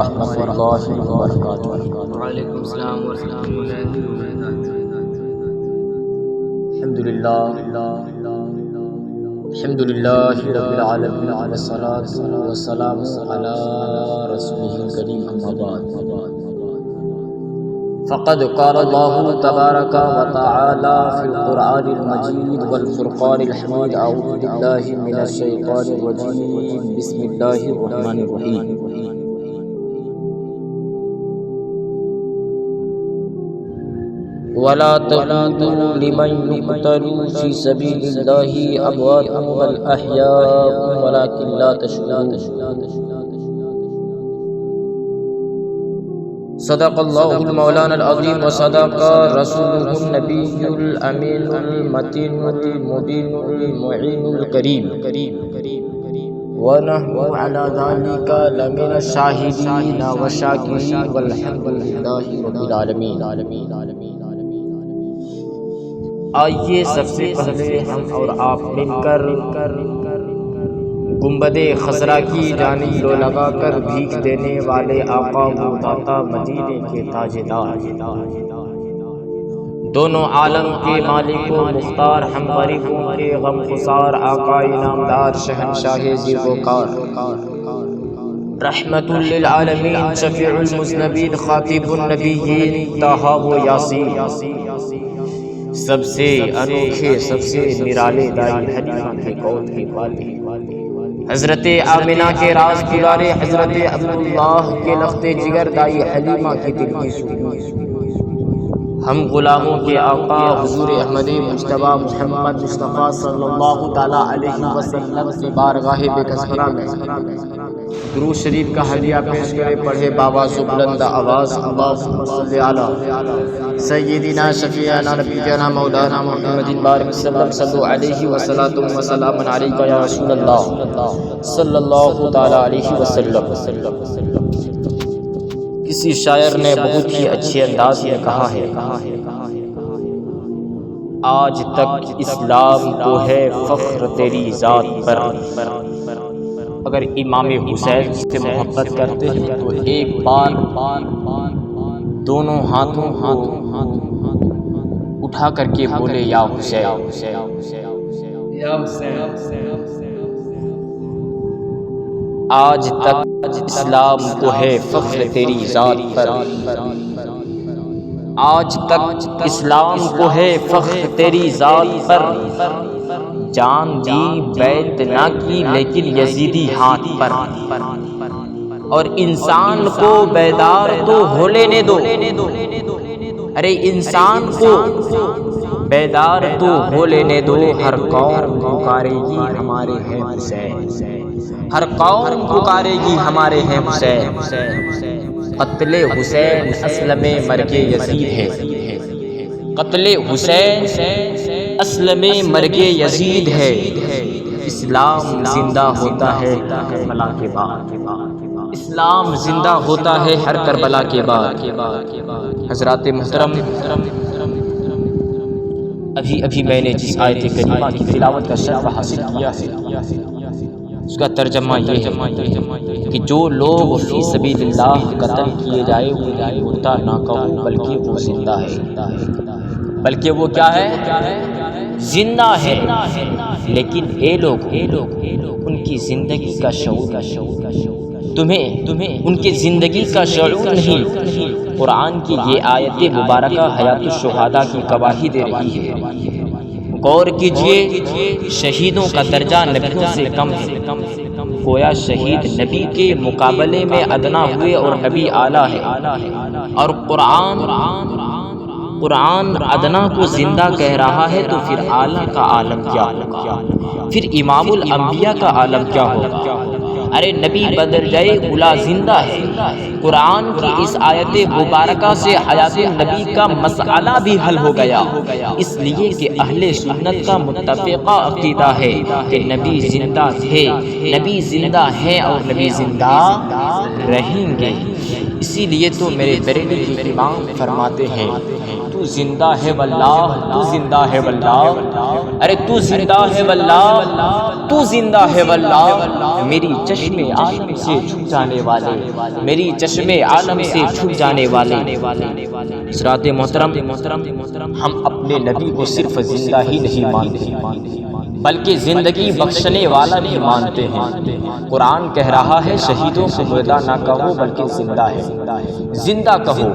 ورحمۃ اللہ وبرکاتہ۔ وعلیکم السلام ورحمۃ اللہ وبرکاتہ۔ الحمد للہ رب العالمین والصلاۃ والسلام علی رسولہ الکریم اما بعد۔ فقد قال الله تبارك وتعالى في القرآن المجيد والفرقان الحميد أعوذ بالله من الشيطان الرجيم بسم الله الرحمن الرحيم ولا تقولوا لمن يقتل في سبيل الله أموات بل أحياء ولكن لا تشعرون۔ صدق اللہ المولانا العظیم وصدق رسولہ النبی الامین المتین المبین المعین الکریم ونحن علی ذلک لمن الشاہدین والشاکرین والحمد للہ رب العالمین۔ آئیے سب سے پہلے ہم اور آپ مل کر گنبد خضرا کی جانب رو لگا کر بھیک دینے والے آقا و داتا مدینے کے تاجدار، دونوں عالم کے مالک و مختار، ہم غریبوں کے غم گسار آقا انعامدار شہنشاہ زیرکار، رحمت للعالمین شفیع المذنبین خاطب النبیین طٰہٰ و یاسین، سب سے انوکھے سب سے نرالے دائی حلیمہ کے قول کے والے، حضرت آمنہ کے راز دلارے، حضرت عبداللہ کے لخت جگر دائی حلیمہ کی دل کی سکون، ہم غلاموں کے آقا حضور احمد مجتبیٰ محمد مصطفیٰ صلی اللہ تعالیٰ علیہ وسلم کی بارگاہ بکثرہ میں درود شریف کا ہدیہ پیش کرے پڑھے باواز و بلند آواز، اللہم صلی علی سیدنا شفیعنا نبینا مولانا محمد بارک صلو علیہ وسلم علیکہ یا رسول اللہ صلی اللہ تعالیٰ علیہ وسلم۔ کسی شاعر نے بہت ہی اچھے انداز میں کہا ہے، آج تک اسلام کو ہے فخر تیری ذات پر۔ اگر امام حسین سے محبت کرتے ہیں تو ایک بار دونوں ہاتھوں کو اٹھا کر کے بولے یا حسین، یا حسین۔ آج تک اسلام کو ہے فخر تیری ذات پر، آج تک اسلام کو ہے فخر تیری ذات پر، جان دی بیعت نہ کی لیکن یزیدی ہاتھ پر، اور انسان کو بیدار تو ہو لینے دو، ارے انسان کو بیدار تو ہو لینے دو، ہر قوم پکارے گی ہمارے ہیں حسین، ہر قوم پکارے گی ہمارے ہیں حسین۔ قتل حسین اصل میں مرگ یزید ہے، قتل حسین اصل میں مرگ یزید ہے، اسلام زندہ ہوتا ہے کربلا کے بعد، اسلام زندہ ہوتا ہے ہر کربلا کے بعد۔ حضرات محترم، ابھی میں نے جس آیت کریمہ کی تلاوت کا شرف حاصل کیا ہے اس کا ترجمہ یہ ہے کہ جو لوگ فی سبیل اللہ قتل کیے جائے وہ مردہ نہ کہو بلکہ وہ زندہ ہے، بلکہ وہ کیا ہے؟ زندہ ہے۔ لیکن اے لوگ ان کی زندگی کا شعور، تمہیں ان کی زندگی کا شعور نہیں۔ قرآن کی یہ آیت مبارکہ حیات الشہداء کی گواہی دے رہی ہے۔ غور کیجئے، شہیدوں کا درجہ نبیوں سے کم ہے، گویا شہید نبی کے مقابلے میں ادنا ہوئے اور نبی اعلیٰ ہے، اور قرآن ادنا کو زندہ کہہ رہا ہے تو پھر اعلیٰ کا عالم کیا ہوگا، پھر امام الانبیاء کا عالم کیا ہوگا؟ ارے نبی بدل جائے اولا زندہ ہے۔ قرآن کی اس آیت مبارکہ سے حیات النبی کا مسئلہ بھی حل ہو گیا، اس لیے کہ اہل سنت کا متفقہ عقیدہ ہے کہ نبی زندہ تھے، نبی زندہ ہیں اور نبی زندہ رہیں گے۔ اسی لیے تو میرے بریلوی کے امام فرماتے ہیں تو زندہ ہے واللہ، تو زندہ ہے واللہ، ارے تو زندہ ہے واللہ، تو زندہ ہے واللہ، میری چشم چشم عالم سے چھپ جانے والے، میری چشم عالم سے چھپ جانے والے۔ حضرات محترم، ہم اپنے نبی کو صرف زندہ ہی نہیں مانتے بلکہ زندگی بخشنے والا بھی مانتے ہیں۔ قرآن کہہ رہا ہے شہیدوں کو مردہ نہ کہو بلکہ زندہ ہے، زندہ کہو،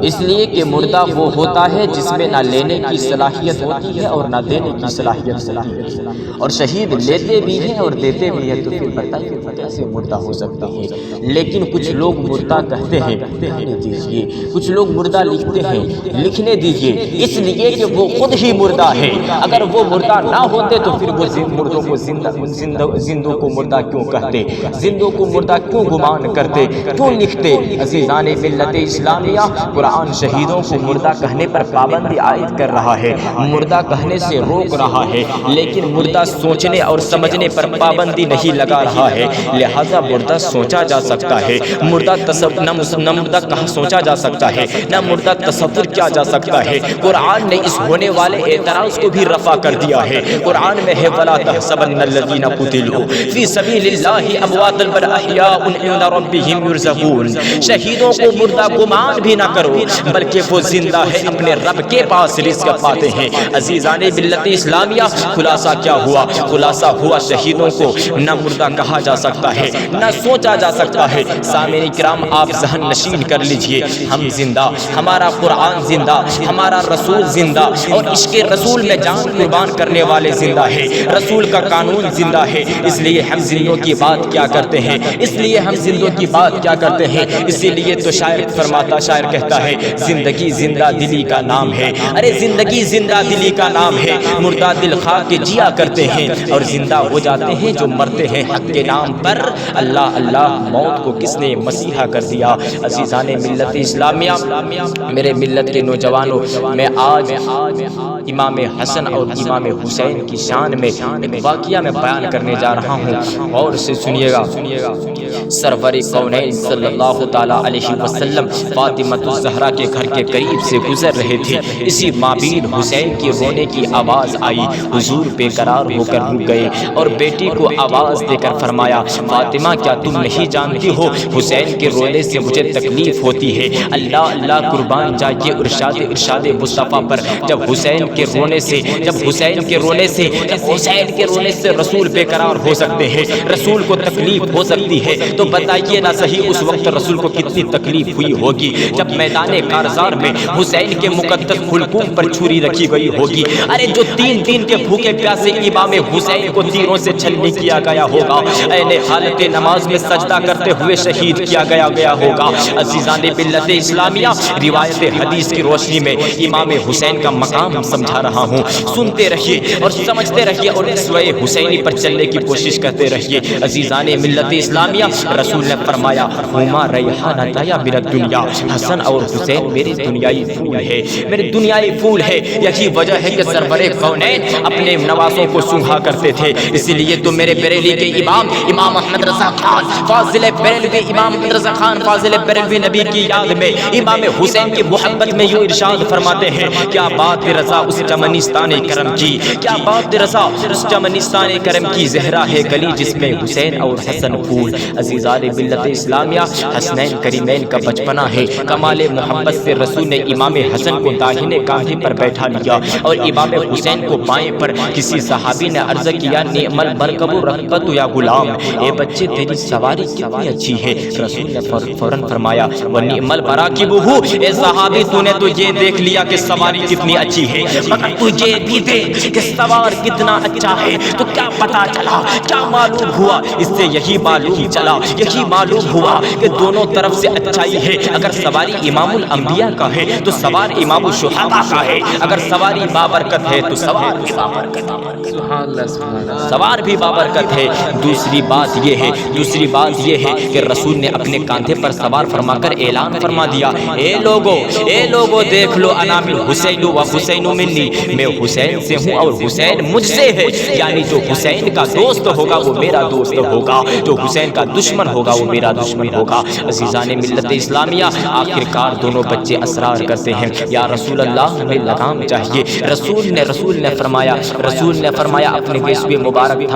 اس لیے کہ مردہ وہ ہوتا ہے جس میں نہ لینے کی صلاحیت ہوتی ہے اور نہ دینے کی صلاحیت ہوتی ہے، اور شہید لیتے بھی ہیں اور دیتے بھی ہیں، تو پھر بتائیے کیسے مردہ ہو سکتے ہیں؟ لیکن کچھ لوگ مردہ کہتے ہیں، کہنے دیجیے، کچھ لوگ مردہ لکھتے ہیں، لکھنے دیجیے، اس لیے کہ وہ خود ہی مردہ ہے۔ اگر وہ مردہ نہ ہوتے تو پھر وہ مردوں کو زندوں کو مردہ کیوں کہتے، زندوں کو مردہ کیوں گمان کرتے، کیوں لکھتے؟ عزیزان ملت اسلامیہ، قرآن شہیدوں کو مردہ کہنے پر پابندی عائد کر رہا ہے، مردہ کہنے سے روک رہا ہے، لیکن مردہ سوچنے اور سمجھنے پر پابندی نہیں لگا رہا ہے۔ لہذا مردہ سوچا جا سکتا ہے، مردہ نہ مردہ کہاں سوچا جا سکتا ہے، نہ مردہ تصور کیا جا سکتا ہے۔ قرآن نے اس ہونے والے اعتراض کو بھی رفع کر دیا ہے۔ قرآن میں ہے وَلَا تَحْسَبَنَّ الَّذِينَ قُتِلُوا فِي سَبِيلِ اللَّهِ أَمْوَاتًا بَلْ أَحْيَاءٌ عِندَ رَبِّهِمْ يُرْزَقُونَ۔ شہیدوں کو مردہ گمان بھی نہ کرو بلکہ وہ زندہ ہے، اپنے رب کے پاس رزق پاتے ہیں۔ عزیزان ملت اسلامیہ، خلاصہ کیا ہوا؟ خلاصہ ہوا شہیدوں کو نہ مردہ کہا جا سکتا ہے، نہ سوچا جا سکتا ہے۔ سامعین کرام، آپ ذہن نشین کر لیجئے، ہم زندہ، ہمارا قرآن زندہ، ہمارا رسول زندہ، اور عشق رسول میں جان قربان کرنے والے زندہ ہے، رسول کا قانون زندہ ہے۔ اس لیے ہم زندوں کی بات کیا کرتے ہیں، اس لیے ہم زندوں کی بات کیا کرتے ہیں۔ اسی لیے تو شاعر کہتا ہے زندگی زندہ دلی کا نام ہے۔ ارے زندگی زندہ دلی کا نام ہے، مردہ دل خواہ کے جیا کرتے ہیں اور زندہ ہو جاتے ہیں جو مرتے ہیں حق کے نام پر۔ اللہ اللہ، موت کو کس نے مسیحا کر دیا؟ عزیزان ملت اسلامیہ، میرے ملت کے نوجوانوں، میں آج امام حسن اور امام حسین کی شان میں ایک واقعہ میں بیان کرنے جا رہا ہوں، اور اسے سنیے گا۔ سرور کونین صلی اللہ تعالیٰ علیہ وسلم فاطمہ الزہرا کے گھر کے قریب سے گزر رہے تھے، اسی مابین حسین کی رونے کی آواز آئی۔ حضور بے قرار ہو کر رک گئے اور بیٹی کو آواز دے کر فرمایا، فاطمہ کیا تم نہیں جانتی ہو حسین کے رونے سے مجھے تکلیف ہوتی ہے؟ اللہ اللہ قربان جائیے ارشاد مصطفیٰ پر۔ جب حسین کے رونے سے رسول بے قرار ہو سکتے ہیں، رسول کو تکلیف ہو سکتی ہے، تو بتائیے نہ صحیح اس وقت رسول کو کتنی تکلیف ہوئی ہوگی جب میدان کارزار میں حسین کے مقدس حلقوم پر چھری رکھی گئی ہوگی۔ ارے جو 3 دن کے بھوکے پیاسے امام حسین کو تیروں سے چھلنی کیا گیا ہوگا، حالت نماز میں سجدہ کرتے ہوئے شہید کیا گیا ہوگا۔ عزیزان ملت اسلامیہ، روایت حدیث کی روشنی میں امام حسین کا مقام سمجھا رہا ہوں، سنتے رہیے اور سمجھتے رہیے اور اسوہ حسینی پر چلنے کی کوشش کرتے رہیے۔ عزیزان ملت اسلامیہ، رسول نے فرمایا، ہما ریحانتایا من الدنیا، حسن اور حسین میرے دنیائی پھول ہے، میرے دنیائی پھول ہے۔ یہی وجہ ہے کہ سرور کونین اپنے نوازوں کو سونگھا کرتے تھے۔ اسی لیے تو میرے بریلی کے امام احمد رضا خان فاضل بریلوی نبی کی یاد میں امام حسین کی محبت میں یوں ارشاد فرماتے ہیں، کیا بات رضا اس چمنستان کرم کی، کیا بات رضا اس چمنستان کرم کی، زہرا ہے گلی جس میں حسین اور حسن پھول۔ عزیزان ملت اسلامیہ، حسنین کریمین کا بچپنا ہے۔ کمال محبت سے رسول نے امام حسن کو داہنے کاندھے پر بیٹھا لیا اور امام حسین کو بائیں پر۔ کسی صحابی نے عرض کیا، نعم المرکب رکبت یا غلام، اے بچے تیری سواری کتنی اچھی ہے۔ رسول نے فوراً فرمایا، ونعم المراکب، اے صحابی تو نے تو یہ دیکھ لیا کہ سواری کتنی اچھی ہے، مگر تجھے بھی دیکھ کہ سوار کتنا اچھا ہے تو کیا پتا چلا، کیا معلوم ہوا؟ اس سے یہی معلوم ہوا کہ دونوں طرف سے اچھائی ہے۔ اگر سواری امام الانبیاء کا ہے تو سوار امام الشہداء کا ہے، اگر سواری بابرکت ہے تو سوار بھی بابرکت ہے۔ دوسری بات یہ ہے کہ رسول نے اپنے کاندھے پر سوار فرما کر اعلان فرما دیا، اے لوگو دیکھ لو، انا من حسین و حسین منی، میں حسین سے ہوں اور حسین مجھ سے سے ہے، یعنی جو حسین کا دوست ہوگا وہ میرا دوست ہوگا، جو حسین کا دشمن ہوگا وہ میرا دشمن ہوگا۔ عزیزان ملت اسلامیہ، آخرکار دونوں بچے اصرار کرتے ہیں یا رسول اللہ ہمیں لگام چاہیے۔ رسول نے فرمایا اپنے گیسوئے مبارک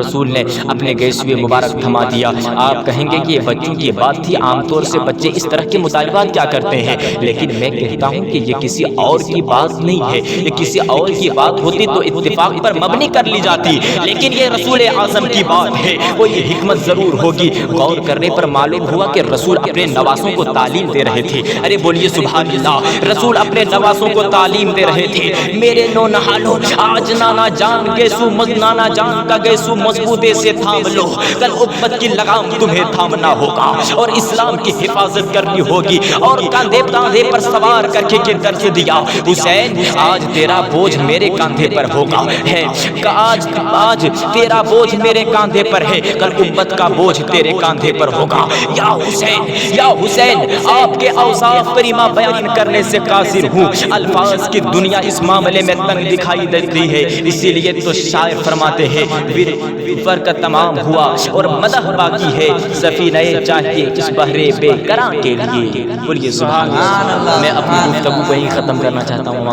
رسول نے اپنے گیسوئے مبارک تھما دیا۔ آپ کہیں گے کہ یہ بچوں کی بات تھی، عام طور سے بچے اس طرح کے مطالبات کیا کرتے ہیں، لیکن میں کہتا ہوں کہ یہ کسی اور کی بات نہیں ہے، یہ کسی اور کی بات ہوتی تو اتفاق پر مبنی کر لی جاتی، لیکن یہ رسول اعظم کی بات ہے، کوئی حکمت ضرور ہوگی۔ غور کرنے پر معلوم ہوا کہ رسول اپنے نواسوں کو تعلیم دے رہے تھے۔ ارے بولیے سبحان اللہ، رسول اپنے نواسوں کو تعلیم دے رہے تھے۔ میرے نونہالو، آج نانا جان کا گیسو مضبوطے سے تھام لو، کل امت کی لگام تمہیں تھامنا ہوگا اور اسلام کی حفاظت کرنی ہوگی۔ اور کاندھے پر سوار کر کے درس دیا، حسین آج تیرا بوجھ میرے کاندھے پر ہوگا، آج تیرا بوجھ میرے کاندھے پر ہے، کل امت کا بوجھ تیرے کاندھے پر ہوگا۔ یا حسین آپ کے اوصاف کریمہ بیان کرنے سے قاصر ہوں، الفاظ کی دنیا اس معاملے میں تنگ دکھائی دیتی ہے، اسی لیے تو شاعر فرماتے ہیں فرق تمام ہوا اور مدح باقی ہے، سفینہ چاہیے اس بحر بے کراں کے لیے۔ بولیے سبحان اللہ۔ میں اپنی گفتگو کو یہیں ختم کرنا چاہتا ہوں۔